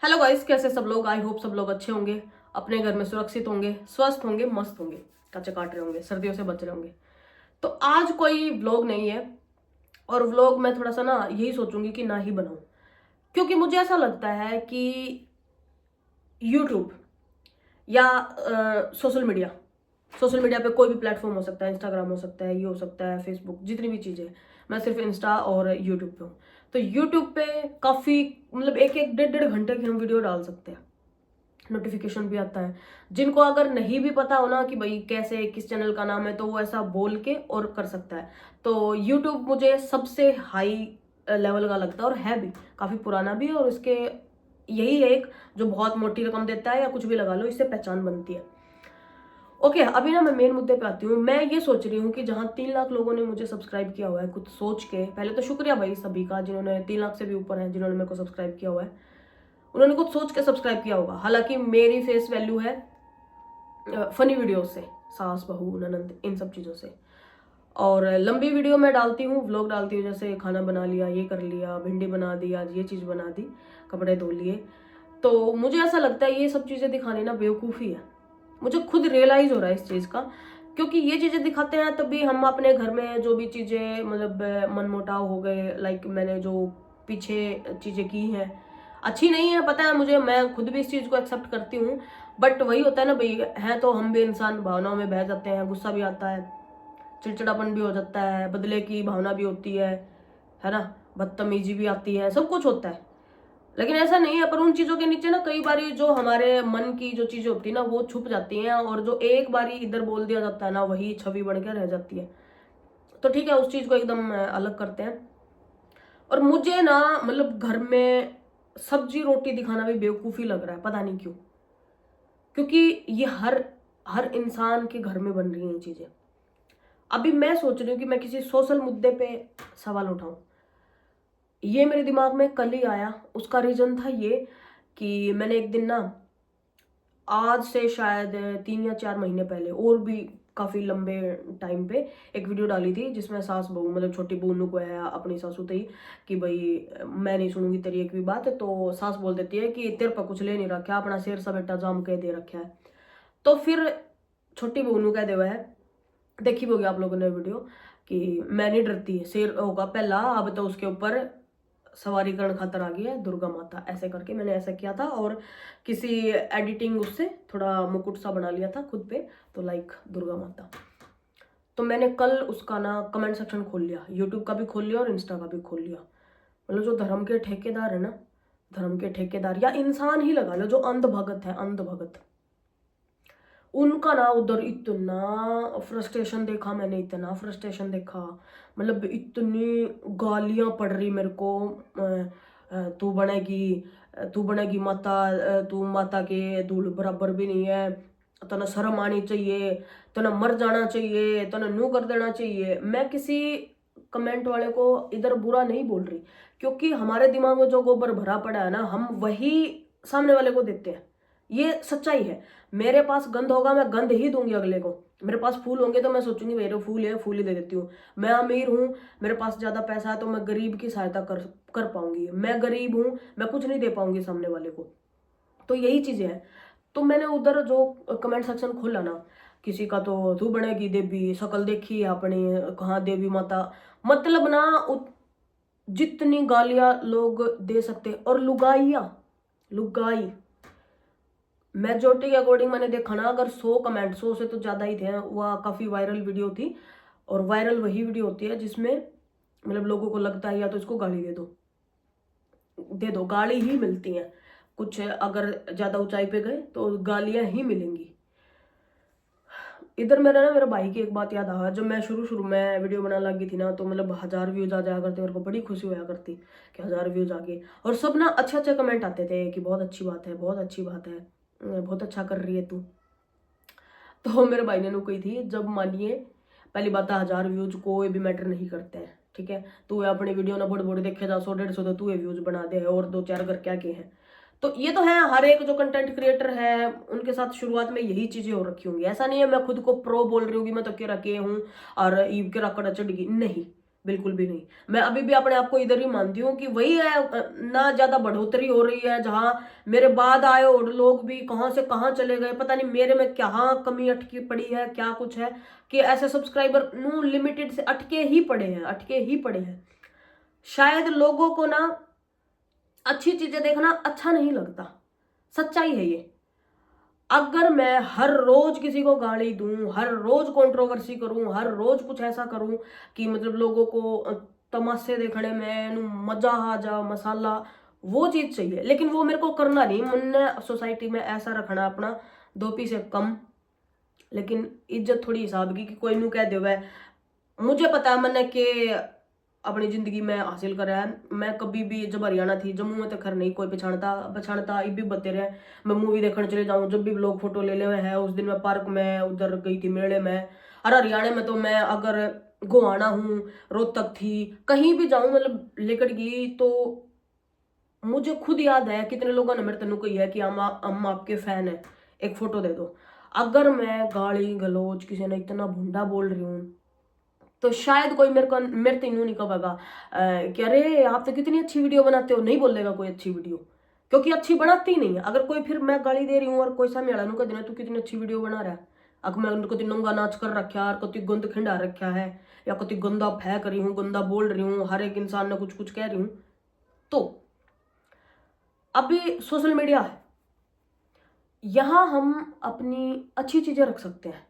Hello guys, कैसे सब लोग। आई होप सब लोग अच्छे होंगे, अपने घर में सुरक्षित होंगे, स्वस्थ होंगे, मस्त होंगे, कच्चे काट रहे होंगे, सर्दियों से बच रहे होंगे। तो आज कोई व्लॉग नहीं है, और व्लॉग मैं थोड़ा सा ना यही सोचूंगी कि ना ही बनाऊं, क्योंकि मुझे ऐसा लगता है कि यूट्यूब या सोशल मीडिया पे कोई भी प्लेटफॉर्म हो सकता है, इंस्टाग्राम हो सकता है, ये हो सकता है फेसबुक, जितनी भी चीजें। मैं सिर्फ इंस्टा और यूट्यूब पे हूँ। तो यूट्यूब पे काफी मतलब एक एक डेढ़ डेढ़ घंटे की हम वीडियो डाल सकते हैं, नोटिफिकेशन भी आता है। जिनको अगर नहीं भी पता हो ना कि भाई कैसे किस चैनल का नाम है, तो वो ऐसा बोल के और कर सकता है। तो यूट्यूब मुझे सबसे हाई लेवल का लगता है, और है भी काफी पुराना भी, और इसके यही एक जो बहुत मोटी रकम देता है, या कुछ भी लगा लो, इससे पहचान बनती है। ओके, अभी ना मैं मेन मुद्दे पे आती हूँ। मैं ये सोच रही हूँ कि जहाँ 3 लाख लोगों ने मुझे सब्सक्राइब किया हुआ है, कुछ सोच के पहले तो शुक्रिया भाई सभी का, जिन्होंने 3 लाख से भी ऊपर है, जिन्होंने मेरे को सब्सक्राइब किया हुआ है। उन्होंने कुछ सोच के सब्सक्राइब किया होगा। हालांकि मेरी फेस वैल्यू है फनी वीडियो से, सास बहू ननंद इन सब चीज़ों से। और लंबी वीडियो मैं डालती हूँ, व्लॉग डालती हूँ, जैसे खाना बना लिया, ये कर लिया, भिंडी बना दी, आज ये चीज़ बना दी, कपड़े धो लिए। तो मुझे ऐसा लगता है ये सब चीज़ें दिखानी ना बेवकूफ़ी है। मुझे खुद रियलाइज हो रहा है इस चीज़ का, क्योंकि ये चीज़ें दिखाते हैं तभी हम अपने घर में जो भी चीज़ें मतलब मनमुटाव हो गए, लाइक मैंने जो पीछे चीज़ें की हैं अच्छी नहीं है, पता है मुझे, मैं खुद भी इस चीज़ को एक्सेप्ट करती हूँ। बट वही होता है ना भाई, हैं तो हम भी इंसान, भावनाओं में बह जाते हैं, गुस्सा भी आता है, चिड़चिड़ापन भी हो जाता है, बदले की भावना भी होती है ना, बदतमीजी भी आती है, सब कुछ होता है। लेकिन ऐसा नहीं है, पर उन चीजों के नीचे ना कई बारी जो हमारे मन की जो चीजें होती है ना, वो छुप जाती हैं, और जो एक बारी इधर बोल दिया जाता है ना, वही छवि बन के रह जाती है। तो ठीक है, उस चीज को एकदम अलग करते हैं। और मुझे ना मतलब घर में सब्जी रोटी दिखाना भी बेवकूफी लग रहा है, पता नहीं क्यों। क्योंकि ये हर हर इंसान के घर में बन रही हैं ये चीजें। अभी मैं सोच रही हूँ कि मैं किसी सोशल मुद्दे पे सवाल उठाऊं। ये मेरे दिमाग में कल ही आया। उसका रीजन था ये कि मैंने एक दिन ना, आज से शायद 3 या 4 महीने पहले, और भी काफी लंबे टाइम पे, एक वीडियो डाली थी जिसमें सास बहू मतलब छोटी बहू को है अपनी सासू तई कि भाई मैं नहीं सुनूंगी तेरी एक भी बात। तो सास बोल देती है कि तेरे पर कुछ ले नहीं रखा, अपना शेर सा बेटा जाम के दे रखा है। तो फिर छोटी बहू कह दे हुआ है, देखी होगी आप लोगों ने वीडियो, कि मैं नहीं डरती, शेर होगा पहला, अब तो उसके ऊपर सवारी करण खातर आ गई है दुर्गा माता। ऐसे करके मैंने ऐसा किया था, और किसी एडिटिंग उससे थोड़ा मुकुट सा बना लिया था खुद पे, तो लाइक दुर्गा माता। तो मैंने कल उसका ना कमेंट सेक्शन खोल लिया, यूट्यूब का भी खोल लिया और इंस्टा का भी खोल लिया। मतलब जो धर्म के ठेकेदार है ना, धर्म के ठेकेदार या इंसान ही लगा लो, जो अंध भगत है, अंध भगत, उनका ना उधर इतना फ्रस्ट्रेशन देखा मैंने, इतना फ्रस्ट्रेशन देखा। मतलब इतनी गालियां पड़ रही मेरे को। तू बनेगी माता, तू माता के धूल बराबर भी नहीं है, तना शर्म आनी चाहिए, तना मर जाना चाहिए, तना नू कर देना चाहिए। मैं किसी कमेंट वाले को इधर बुरा नहीं बोल रही, क्योंकि हमारे दिमाग में जो गोबर भरा पड़ा है ना, हम वही सामने वाले को देते हैं। ये सच्चाई है। मेरे पास गंद होगा, मैं गंद ही दूंगी अगले को। मेरे पास फूल होंगे तो मैं सोचूंगी मेरे फूल है, फूल ही दे देती हूँ। मैं अमीर हूँ, मेरे पास ज्यादा पैसा है, तो मैं गरीब की सहायता कर पाऊंगी। मैं गरीब हूँ, मैं कुछ नहीं दे पाऊंगी सामने वाले को। तो यही चीजें हैं। तो मैंने उधर जो कमेंट सेक्शन खोला ना, किसी का तो तू बनेगी देवी, शकल देखी है अपनी, कहाँ देवी माता, मतलब ना जितनी गालियां लोग दे सकते। और लुगाइया, लुगाई, मेजोरिटी के अकॉर्डिंग मैंने देखा ना, अगर 100 कमेंट, 100 से तो ज्यादा ही थे, वह काफी वायरल वीडियो थी। और वायरल वही वीडियो होती है जिसमें मतलब लोगों को लगता है या तो इसको गाली दे दो, दे दो, गाली ही मिलती है। कुछ अगर ज्यादा ऊंचाई पे गए तो गालियां ही मिलेंगी। इधर मेरा ना, मेरे भाई की एक बात याद आ, जब मैं शुरू शुरू में वीडियो बनाने लगी थी ना, तो मतलब 1000 व्यूज आ जाया करते, मेरे को बड़ी खुशी होया करती कि 1000 व्यूज आ गए। और सब ना अच्छे अच्छे कमेंट आते थे कि बहुत अच्छी बात है, बहुत अच्छी बात है, बहुत अच्छा कर रही है तू। तो मेरे भाई ने नु कही थी, जब मानिए पहली बात है 1000 व्यूज कोई भी मैटर नहीं करते हैं, ठीक है। तू अपनी वीडियो ना बड़े बड़े देखे जा, 100 150 तो तू व्यूज बना दे, और 2 4 कर क्या के हैं। तो ये तो है, हर एक जो कंटेंट क्रिएटर है उनके साथ शुरुआत में यही चीजें हो रखी होंगी। ऐसा नहीं है मैं खुद को प्रो बोल रही हूँ कि मैं तो के रखे हूँ और ईव के रकड़ चढ़ गई, नहीं। बिल्कुल भी नहीं। मैं अभी भी अपने आप को इधर ही मानती हूँ कि वही है, ना ज्यादा बढ़ोतरी हो रही है। जहां मेरे बाद आए और लोग भी कहाँ से कहाँ चले गए, पता नहीं मेरे में क्या कमी अटकी पड़ी है, क्या कुछ है कि ऐसे सब्सक्राइबर नू लिमिटेड से अटके ही पड़े हैं, अटके ही पड़े हैं। शायद लोगों को ना अच्छी चीजें देखना अच्छा नहीं लगता, सच्चाई है ये। अगर मैं हर रोज किसी को गाली दूं, हर रोज कंट्रोवर्सी करूं, हर रोज कुछ ऐसा करूं कि मतलब लोगों को तमाशे देखने में नु मजा आ जा, मसाला, वो चीज चाहिए। लेकिन वो मेरे को करना नहीं, मुन्ने सोसाइटी में ऐसा रखना अपना दो पी से कम। लेकिन इज्जत थोड़ी हिसाब की कि कोई नू कह दे। मुझे पता है मैंने कि अपनी जिंदगी में हासिल करा है। मैं कभी भी, जब हरियाणा थी, जम्मू में तो खैर नहीं कोई पछाड़ता पछाड़ता, इब भी बते रहे। मैं मूवी देखने चले जाऊं, जब भी लोग फोटो ले ले हुए हैं। उस दिन मैं पार्क में उधर गई थी मेले में। और हरियाणा में तो मैं अगर गोहाना हूँ, रोहतक थी, कहीं भी जाऊं मतलब लेकर गई, तो मुझे खुद याद है कितने लोगों ने मेरे तेनू कही है कि हम आपके फैन है, एक फोटो दे दो। अगर मैं गाली गलौज किसी ने इतना भुंडा बोल रही हूँ, तो शायद कोई मेरे तीनों नहीं कहेगा कि अरे आप तो कितनी अच्छी वीडियो बनाते हो। नहीं बोलेगा कोई अच्छी वीडियो, क्योंकि अच्छी बनाती ही नहीं है। अगर कोई, फिर मैं गाली दे रही हूँ और कोई सामने वाला कह देना तू कितनी अच्छी वीडियो बना रहा है, अगर मैं उनको नंगा नाच कर रखा है, कति गंद खिंडा रखा है, या कति गंदा फेंक रही हूँ, गंदा बोल रही हूँ, हर एक इंसान ने कुछ कुछ कह रही हूँ। तो अभी सोशल मीडिया है, यहां हम अपनी अच्छी चीजें रख सकते हैं।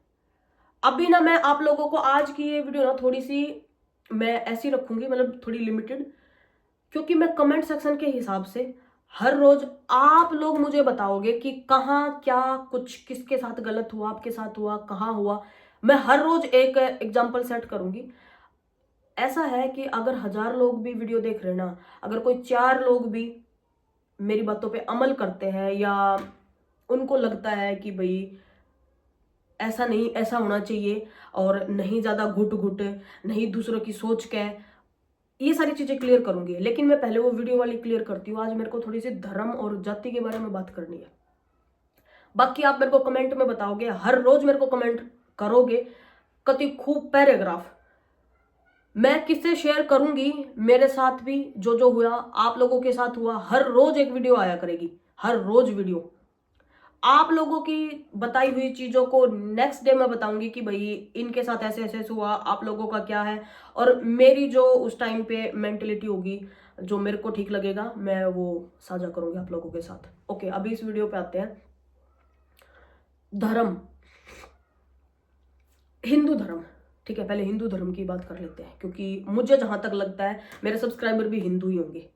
अभी ना मैं आप लोगों को आज की ये वीडियो ना थोड़ी सी मैं ऐसी रखूंगी, मतलब थोड़ी लिमिटेड, क्योंकि मैं कमेंट सेक्शन के हिसाब से हर रोज आप लोग मुझे बताओगे कि कहाँ क्या कुछ किसके साथ गलत हुआ, आपके साथ हुआ, कहाँ हुआ। मैं हर रोज एक एग्जाम्पल सेट करूंगी। ऐसा है कि अगर 1000 लोग भी वीडियो देख रहे ना, अगर कोई 4 लोग भी मेरी बातों पे अमल करते हैं, या उनको लगता है कि भाई ऐसा नहीं, ऐसा होना चाहिए, और नहीं ज्यादा घुट घुट, नहीं दूसरों की सोच के, ये सारी चीजें क्लियर करूंगी। लेकिन मैं पहले वो वीडियो वाली क्लियर करती हूँ। आज मेरे को थोड़ी सी धर्म और जाति के बारे में बात करनी है। बाकी आप मेरे को कमेंट में बताओगे, हर रोज मेरे को कमेंट करोगे, कति खूब पैराग्राफ मैं किससे शेयर करूंगी। मेरे साथ भी जो जो हुआ, आप लोगों के साथ हुआ, हर रोज एक वीडियो आया करेगी, हर रोज वीडियो। आप लोगों की बताई हुई चीजों को नेक्स्ट डे मैं बताऊंगी कि भाई इनके साथ ऐसे ऐसे हुआ, आप लोगों का क्या है, और मेरी जो उस टाइम पे मेंटेलिटी होगी, जो मेरे को ठीक लगेगा, मैं वो साझा करूंगी आप लोगों के साथ। ओके, अभी इस वीडियो पे आते हैं। धर्म, हिंदू धर्म, ठीक है, पहले हिंदू धर्म की बात कर लेते हैं, क्योंकि मुझे जहां तक लगता है मेरे सब्सक्राइबर भी हिंदू ही होंगे।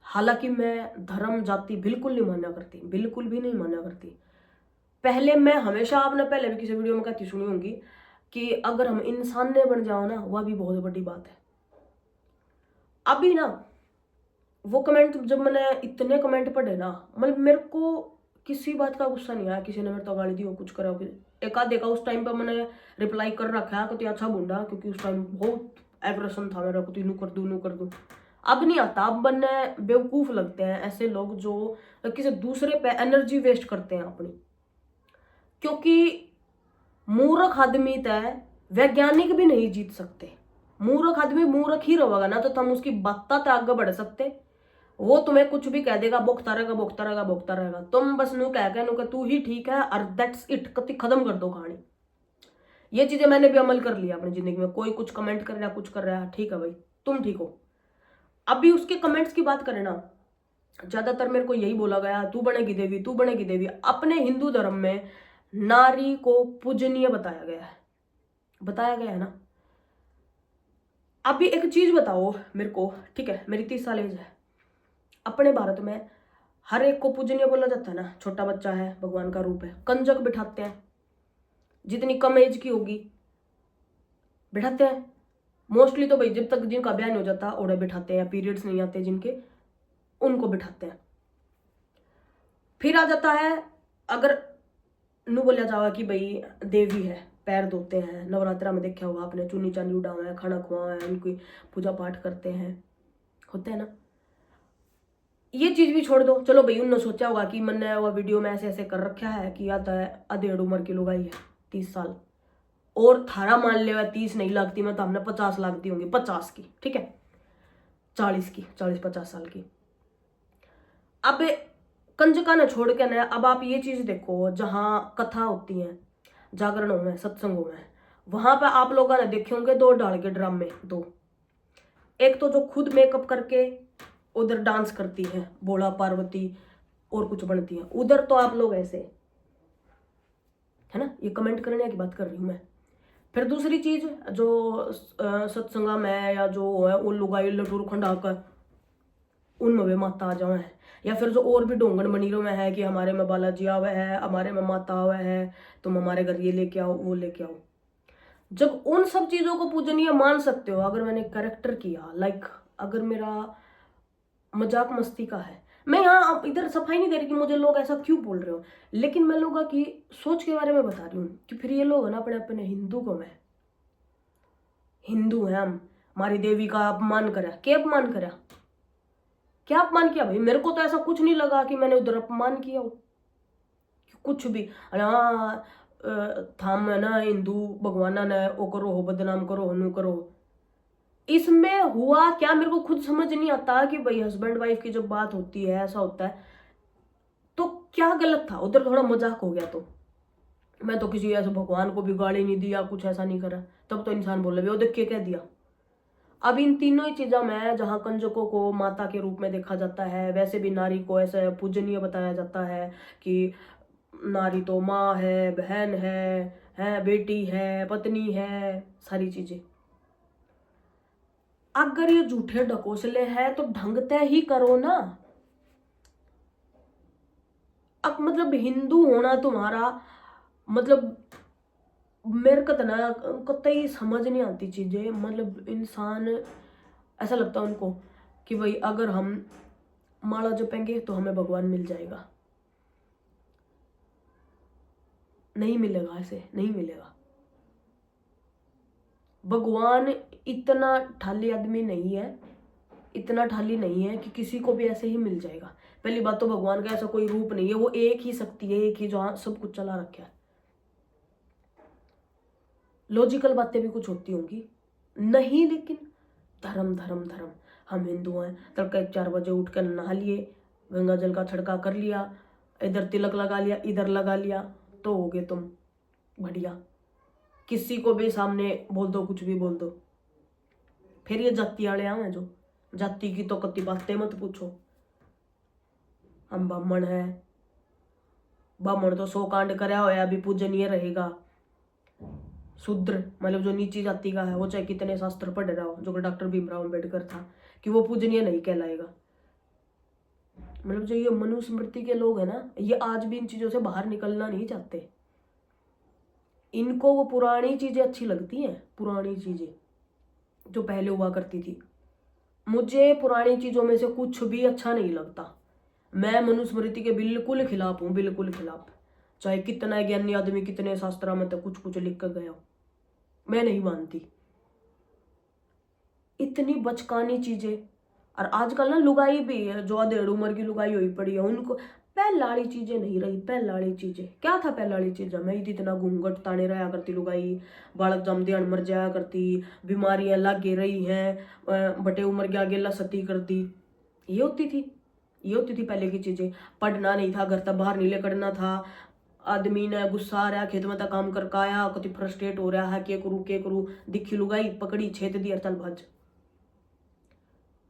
हालांकि मैं धर्म जाति बिल्कुल नहीं माना करती, बिल्कुल भी नहीं माना करती। पहले मैं हमेशा, आपने पहले भी किसी वीडियो में कहती सुनी होंगी कि अगर हम इंसान ने बन जाओ ना, वह भी बहुत बड़ी बात है। अभी ना वो कमेंट, जब मैंने इतने कमेंट पढ़े ना, मतलब मेरे को किसी बात का गुस्सा नहीं आया। किसी ने मेरे तो गाली दी हो, कुछ करा हो, एक आध देखा, उस टाइम पर मैंने रिप्लाई कर रखा है कि अच्छा बूंदा, क्योंकि उस टाइम बहुत एग्रेशन था मेरा को, नू कर दूं नू कर दूं। अब नहीं आता। अब बनने बेवकूफ लगते हैं ऐसे लोग जो किसी दूसरे पे एनर्जी वेस्ट करते हैं अपनी। क्योंकि मूर्ख आदमी तय वैज्ञानिक भी नहीं जीत सकते। मूर्ख आदमी मूर्ख ही रहेगा ना, तो तुम उसकी बात तक आगे बढ़ सकते। वो तुम्हें कुछ भी कह देगा, बोकता रहेगा बोकता रहेगा बोकता रहेगा। तुम बस नू कह के तू ही ठीक है और दैट्स इट, कति खत्म कर दो कहानी। ये चीजें मैंने भी अमल कर लिया अपनी जिंदगी में। कोई कुछ कमेंट कर रहा, कुछ कर रहा है, ठीक है भाई, तुम ठीक हो। अभी उसके कमेंट्स की बात करें ना, ज्यादातर मेरे को यही बोला गया, तू बनेगी देवी, तू बनेगी देवी। अपने हिंदू धर्म में नारी को पूजनीय बताया गया है, बताया गया है ना। अभी एक चीज बताओ मेरे को, ठीक है, मेरी 30 साल एज है। अपने भारत में हर एक को पूजनीय बोला जाता है ना। छोटा बच्चा है, भगवान का रूप है, कंजक बिठाते हैं, जितनी कम एज की होगी बिठाते हैं। मोस्टली तो भाई जब तक जिनका ब्याह नहीं हो जाता ओढ़े बिठाते हैं, या पीरियड्स नहीं आते जिनके, उनको बिठाते हैं। फिर आ जाता है, अगर नू बोला जावा कि भाई देवी है, पैर धोते हैं, नवरात्रा में देखा होगा आपने, चुन्नी चांदी उड़ावा है, खाना खुआ है, उनकी पूजा पाठ करते हैं, होते हैं ना। ये चीज भी छोड़ दो, चलो भाई उन्होंने सोचा होगा कि मैंने वो वीडियो में ऐसे ऐसे कर रखा है कि आता है अधेड़ उम्र की लुगाई है, 30 साल, और थारा मान ले 30 नहीं लगती मैं तो हमने 50 लाख दी होंगी, 50 की, ठीक है, 40 की, 40-50 साल की। अब कंजका ने छोड़ के ना, अब आप ये चीज देखो, जहां कथा होती है, जागरणों में, सत्संगों में, वहां पर आप लोगों ने देखे होंगे 2 ढाल के ड्रामे, 2। एक तो जो खुद मेकअप करके उधर डांस करती है, भोला पार्वती और कुछ बनती है, उधर तो आप लोग ऐसे, है ना, ये कमेंट करने की बात कर रही हूं मैं। फिर दूसरी चीज, जो सत्संगा में या जो है वो लुगाई लटूर खंडाकर उनमें वे माता आ जावे है, या फिर जो और भी ढोंगन मनीरों में है कि हमारे में बालाजी आवे है, हमारे में माता आवे है, तुम हमारे घर ये लेके आओ, वो लेके आओ। जब उन सब चीजों को पूजनीय मान सकते हो, अगर मैंने करेक्टर किया, लाइक अगर मेरा मजाक मस्ती का है, मैं यहाँ इधर सफाई नहीं दे रही कि मुझे लोग ऐसा क्यों बोल रहे हो, लेकिन मैं लोगों की सोच के बारे में बता रही हूँ कि फिर ये लोग है ना अपने अपने हिंदू को, मैं हिंदू है हम, हमारी देवी का अपमान करा, क्या अपमान करा, क्या अपमान किया भाई? मेरे को तो ऐसा कुछ नहीं लगा कि मैंने उधर अपमान किया हो, कुछ भी। हाँ, थाम है ना हिंदू भगवाना ने ओ करो हो, बदनाम करो, हनु करो, इसमें हुआ क्या मेरे को खुद समझ नहीं आता कि भाई हस्बैंड वाइफ की जब बात होती है, ऐसा होता है, तो क्या गलत था उधर? थोड़ा मजाक हो गया तो मैं तो किसी ऐसे भगवान को भी गाली नहीं दी या कुछ ऐसा नहीं करा, तब तो इंसान बोले वो देख के कह दिया। अब इन तीनों ही चीजों में जहाँ कंजकों को माता के रूप में देखा जाता है, वैसे भी नारी को ऐसे पूजनीय बताया जाता है कि नारी तो माँ है, बहन है बेटी है, पत्नी है, सारी चीजें। अगर ये झूठे ढकोसले हैं तो ढंग से ही करो ना। अब मतलब हिंदू होना तुम्हारा मतलब, मेरे को तो ना कतई समझ नहीं आती चीजें, मतलब इंसान ऐसा लगता है उनको कि भाई अगर हम माला जपेंगे तो हमें भगवान मिल जाएगा। नहीं मिलेगा, ऐसे नहीं मिलेगा। भगवान इतना ठाली आदमी नहीं है, इतना ठाली नहीं है कि किसी को भी ऐसे ही मिल जाएगा। पहली बात तो भगवान का ऐसा कोई रूप नहीं है, वो एक ही शक्ति है, एक ही जो सब कुछ चला रखा है। लॉजिकल बातें भी कुछ होती होंगी नहीं, लेकिन धर्म धर्म धर्म। हम हिंदू हैं, तड़के 4 बजे उठ कर नहा लिए, गंगा जल का छिड़काव कर लिया, इधर तिलक लगा लिया, इधर लगा लिया, तो हो गए तुम बढ़िया। किसी को भी सामने बोल दो, कुछ भी बोल दो। फिर ये जाति वाले हैं, जो जाति की तो कति बातें मत पूछो। हम ब्राह्मण है, ब्राह्मण तो 100 कांड कराया होया अभी पूजनीय रहेगा। शूद्र मतलब जो नीची जाति का है, वो चाहे कितने शास्त्र पढ़ रहा हो, जो कि डॉक्टर भीमराव अम्बेडकर था, कि वो पूजनीय नहीं कहलाएगा। मतलब जो ये मनुस्मृति के लोग है ना, ये आज भी इन चीजों से बाहर निकलना नहीं चाहते। इनको वो पुरानी चीजें अच्छी लगती हैं, पुरानी चीजें जो पहले हुआ करती थी। मुझे पुरानी चीजों में से कुछ भी अच्छा नहीं लगता। मैं मनुस्मृति के बिल्कुल खिलाफ हूँ, बिल्कुल खिलाफ। चाहे कितना ज्ञानी आदमी कितने शास्त्रों में तो कुछ कुछ लिख कर गया हो, मैं नहीं मानती इतनी बचकानी चीजें। और आजकल ना लुगाई भी है, जो 1.5 उम्र की लुगाई हुई पड़ी है, उनको पहलाड़ी चीजें नहीं रही। पहलाड़ी चीजें क्या था? पहलाड़ी चीजें मैं इतना घूंघट ताने रहा करती लुगाई, बालक जमदियान मर जाया करती, बीमारियां लागे रही हैं, बटे उम्र के आगे सती कर दी, ये होती थी, ये होती थी पहले की चीजें। पढ़ना नहीं था, घर तक बाहर नहीं लेकर था, आदमी ने गुस्सा आ रहा, खेत में तक काम करके आया, कति फ्रस्ट्रेट हो रहा है, के करूँ दिखी लुगाई पकड़ी, छेद दी और चल भज।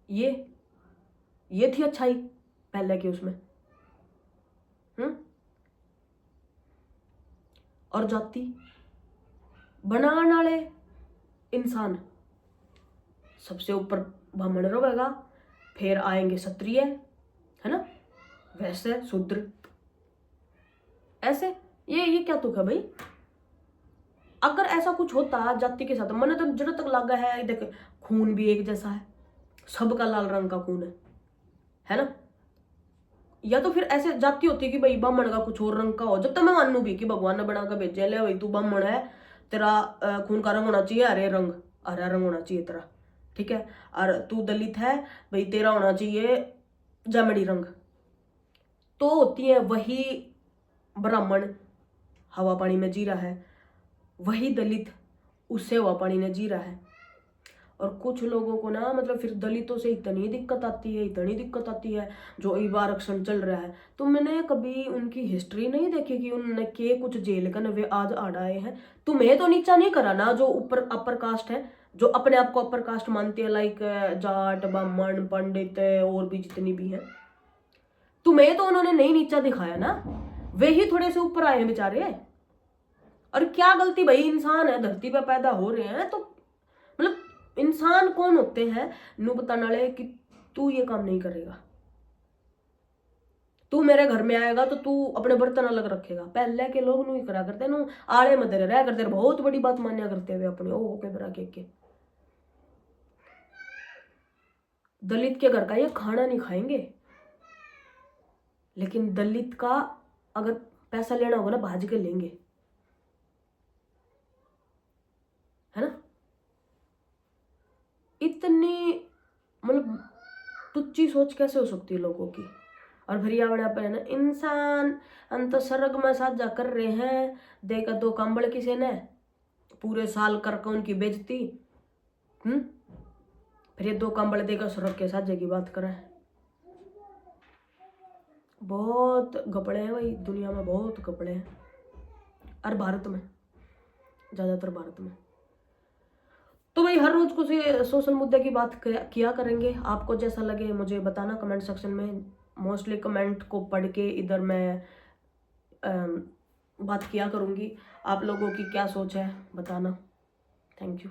ये थी अच्छाई पहले की उसमें। और जाति बनाने वाले इंसान सबसे ऊपर ब्राह्मण रहेगा, फिर आएंगे क्षत्रिय, है ना, वैसे शूद्र, ऐसे। ये क्या तुक है भाई? अगर ऐसा कुछ होता जाति के साथ, मैंने तो जब तक लगा है, देख खून भी एक जैसा है, सबका लाल रंग का खून है ना। या तो फिर ऐसे जाति होती कि भाई ब्राह्मण का कुछ और रंग का हो, जब तक मैं मानू भी कि भगवान ने बना कर भेजे, ले भाई तू ब्राह्मण है, तेरा खून का रंग होना चाहिए हरे रंग, हरा रंग होना चाहिए तेरा, ठीक है। और तू दलित है भाई, तेरा होना चाहिए जामड़ी रंग। तो होती है वही ब्राह्मण हवा पानी में जी रहा है, वही दलित उस सेवा पानी ने जी रहा है। और कुछ लोगों को ना मतलब फिर दलितों से इतनी दिक्कत आती है जो युवा आरक्षण चल रहा है। तो मैंने कभी उनकी हिस्ट्री नहीं देखी कि उन्होंने के कुछ जेल कर वे आज आड़ आए हैं। तुम्हें तो नीचा नहीं करा ना, जो ऊपर अपर कास्ट है, जो अपने आप को अपर कास्ट मानती है, लाइक जाट, ब्राह्मण, पंडित और भी जितनी भी है, तुम्हें तो उन्होंने नहीं नीचा दिखाया ना, वे ही थोड़े से ऊपर आए हैं बेचारे। और क्या गलती, भाई इंसान है, धरती पे पैदा हो रहे हैं, तो मतलब इंसान कौन होते हैं नू बताने वाले कि तू ये काम नहीं करेगा, तू मेरे घर में आएगा तो तू अपने बर्तन अलग रखेगा। पहले के लोग नू ही करा करते, नू आड़े मदरे रह करते, बहुत बड़ी बात मान्या करते हुए अपने ओ होके बरा के दलित के घर का ये खाना नहीं खाएंगे, लेकिन दलित का अगर पैसा लेना होगा ना भाज के लेंगे, है ना। इतनी मतलब तुच्ची सोच कैसे हो सकती है लोगों की। और फिर यहाँ पे है ना, इंसान अंत स्वर्ग में साझा कर रहे हैं, देखा दो कंबल किसी ने पूरे साल करके उनकी बेइज्जती। फिर ये दो कंबल देकर स्वर्ग के साझे की बात करें। बहुत घपड़े हैं भाई दुनिया में, बहुत घपड़े हैं, और भारत में ज्यादातर भारत में। तो भाई हर रोज कुछ सोशल मुद्दे की बात किया करेंगे। आपको जैसा लगे मुझे बताना कमेंट सेक्शन में। मोस्टली कमेंट को पढ़ के इधर मैं बात किया करूँगी। आप लोगों की क्या सोच है बताना। Thank you.